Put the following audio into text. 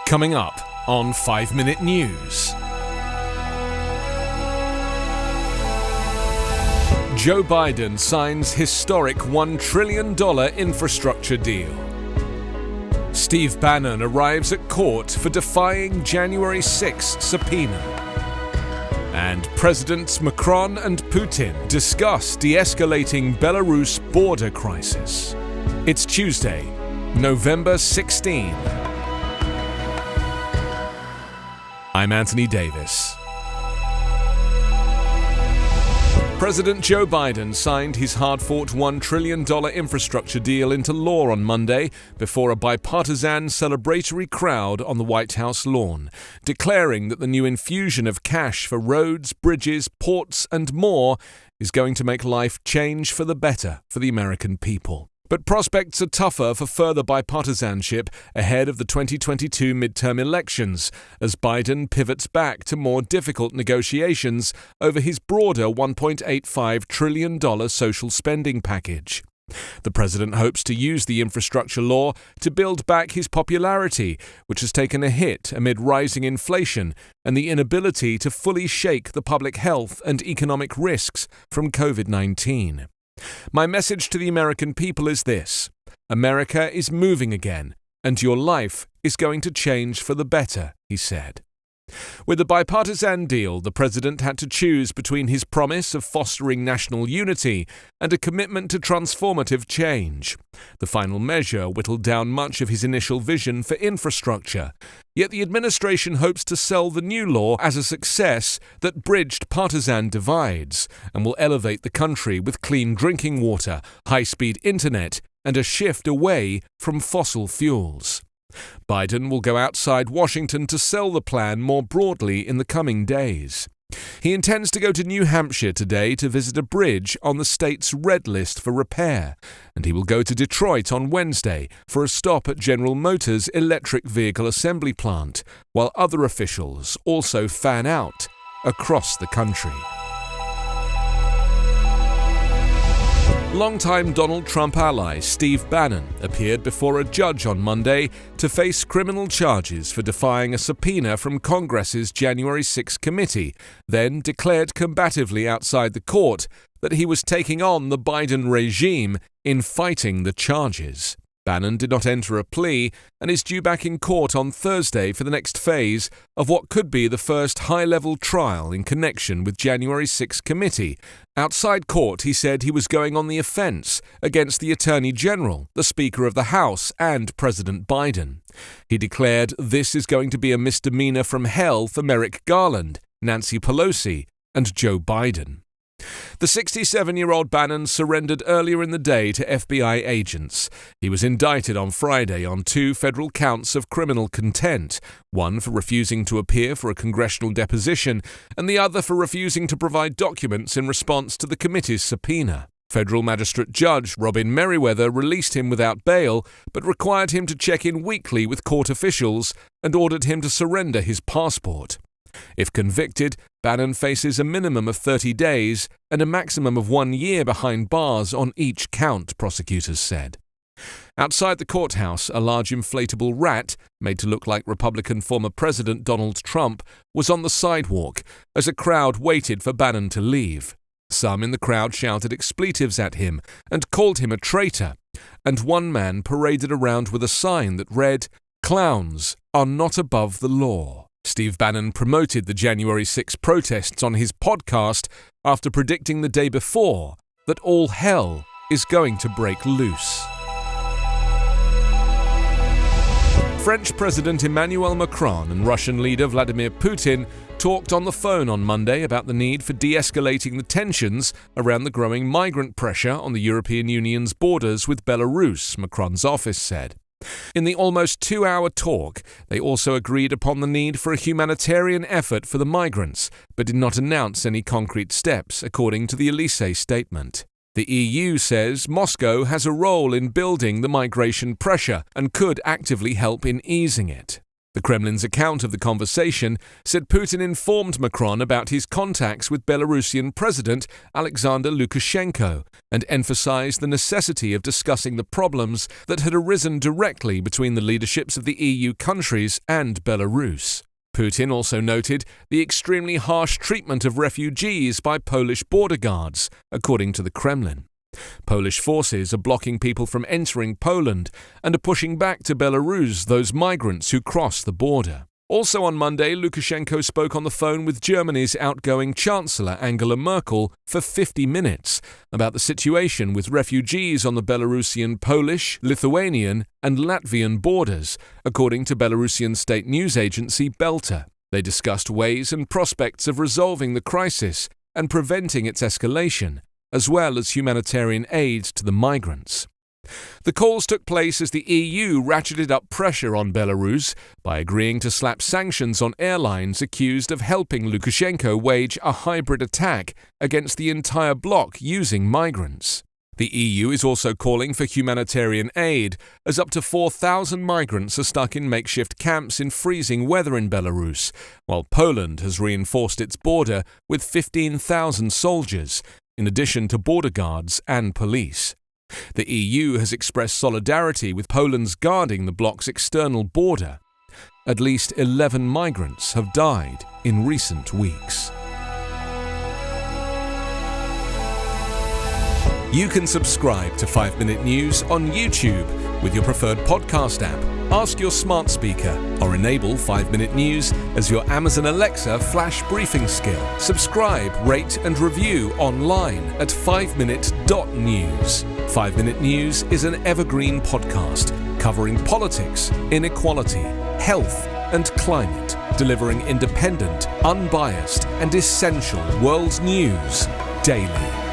Coming up on 5 Minute News. Joe Biden signs historic $1 trillion infrastructure deal. Steve Bannon arrives at court for defying January 6 subpoena. And Presidents Macron and Putin discuss de-escalating Belarus border crisis. It's Tuesday, November 16. I'm Anthony Davis. President Joe Biden signed his hard-fought $1 trillion infrastructure deal into law on Monday before a bipartisan celebratory crowd on the White House lawn, declaring that the new infusion of cash for roads, bridges, ports, and more is going to make life change for the better for the American people. But prospects are tougher for further bipartisanship ahead of the 2022 midterm elections, as Biden pivots back to more difficult negotiations over his broader $1.85 trillion social spending package. The president hopes to use the infrastructure law to build back his popularity, which has taken a hit amid rising inflation and the inability to fully shake the public health and economic risks from COVID-19. My message to the American people is this: America is moving again, and your life is going to change for the better, he said. With the bipartisan deal, the president had to choose between his promise of fostering national unity and a commitment to transformative change. The final measure whittled down much of his initial vision for infrastructure, yet the administration hopes to sell the new law as a success that bridged partisan divides and will elevate the country with clean drinking water, high-speed internet, and a shift away from fossil fuels. Biden will go outside Washington to sell the plan more broadly in the coming days. He intends to go to New Hampshire today to visit a bridge on the state's red list for repair, and he will go to Detroit on Wednesday for a stop at General Motors' electric vehicle assembly plant, while other officials also fan out across the country. Longtime Donald Trump ally Steve Bannon appeared before a judge on Monday to face criminal charges for defying a subpoena from Congress's January 6 committee, then declared combatively outside the court that he was taking on the Biden regime in fighting the charges. Bannon did not enter a plea and is due back in court on Thursday for the next phase of what could be the first high-level trial in connection with January 6 committee. Outside court, he said he was going on the offense against the Attorney General, the Speaker of the House, and President Biden. He declared this is going to be a misdemeanor from hell for Merrick Garland, Nancy Pelosi, and Joe Biden. The 67-year-old Bannon surrendered earlier in the day to FBI agents. He was indicted on Friday on 2 federal counts of criminal contempt, one for refusing to appear for a congressional deposition and the other for refusing to provide documents in response to the committee's subpoena. Federal Magistrate Judge Robin Merriweather released him without bail, but required him to check in weekly with court officials and ordered him to surrender his passport. If convicted, Bannon faces a minimum of 30 days and a maximum of 1 year behind bars on each count, prosecutors said. Outside the courthouse, a large inflatable rat, made to look like Republican former President Donald Trump, was on the sidewalk as a crowd waited for Bannon to leave. Some in the crowd shouted expletives at him and called him a traitor, and one man paraded around with a sign that read, "Clowns are not above the law." Steve Bannon promoted the January 6 protests on his podcast after predicting the day before that all hell is going to break loose. French President Emmanuel Macron and Russian leader Vladimir Putin talked on the phone on Monday about the need for de-escalating the tensions around the growing migrant pressure on the European Union's borders with Belarus, Macron's office said. In the almost 2-hour talk, they also agreed upon the need for a humanitarian effort for the migrants, but did not announce any concrete steps, according to the Elysée statement. The EU says Moscow has a role in building the migration pressure and could actively help in easing it. The Kremlin's account of the conversation said Putin informed Macron about his contacts with Belarusian President Alexander Lukashenko and emphasized the necessity of discussing the problems that had arisen directly between the leaderships of the EU countries and Belarus. Putin also noted the extremely harsh treatment of refugees by Polish border guards, according to the Kremlin. Polish forces are blocking people from entering Poland and are pushing back to Belarus those migrants who cross the border. Also on Monday, Lukashenko spoke on the phone with Germany's outgoing Chancellor Angela Merkel for 50 minutes about the situation with refugees on the Belarusian, Polish, Lithuanian and Latvian borders, according to Belarusian state news agency Belta. They discussed ways and prospects of resolving the crisis and preventing its escalation, as well as humanitarian aid to the migrants. The calls took place as the EU ratcheted up pressure on Belarus by agreeing to slap sanctions on airlines accused of helping Lukashenko wage a hybrid attack against the entire bloc using migrants. The EU is also calling for humanitarian aid, as up to 4,000 migrants are stuck in makeshift camps in freezing weather in Belarus, while Poland has reinforced its border with 15,000 soldiers, in addition to border guards and police. The EU has expressed solidarity with Poland's guarding the bloc's external border. At least 11 migrants have died in recent weeks. You can subscribe to 5 Minute News on YouTube with your preferred podcast app. Ask your smart speaker or enable 5 Minute News as your Amazon Alexa flash briefing skill. Subscribe, rate and review online at 5minute.news. 5 Minute News is an Evergreen podcast covering politics, inequality, health and climate, delivering independent, unbiased and essential world news daily.